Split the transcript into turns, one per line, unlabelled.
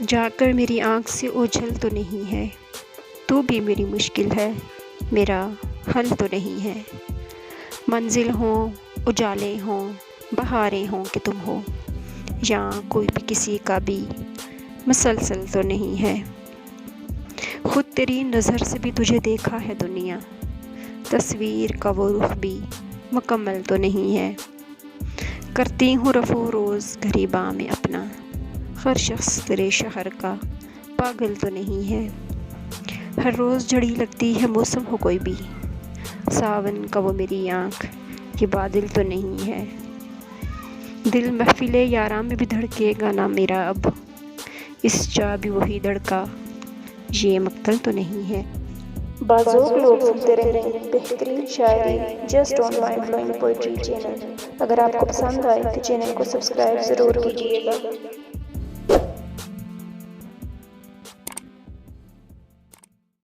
جا کر میری آنکھ سے اوجھل تو نہیں ہے، تو بھی میری مشکل ہے، میرا حل تو نہیں ہے۔ منزل ہوں، اجالے ہوں، بہاریں ہوں کہ تم ہو، یا کوئی بھی کسی کا بھی مسلسل تو نہیں ہے۔ خود تیری نظر سے بھی تجھے دیکھا ہے دنیا، تصویر کا وہ رخ بھی مکمل تو نہیں ہے۔ کرتی ہوں رفع و روز گریباں میں اپنا، ہر شخص تیرے شہر کا پاگل تو نہیں ہے۔ ہر روز جھڑی لگتی ہے موسم ہو کوئی بھی، ساون کا وہ میری آنکھ یہ بادل تو نہیں ہے۔ دل محفل یاراں میں بھی دھڑکے گا نہ میرا اب، اس جا بھی وہی دھڑکا یہ مقتل تو نہیں ہے۔
بازوق لوگ سنتے رہیں بہترین شاعری just on mind blowing poetry channel. اگر آپ کو پسند آئے تو چینل کو سبسکرائب ضرور کیجیے گا۔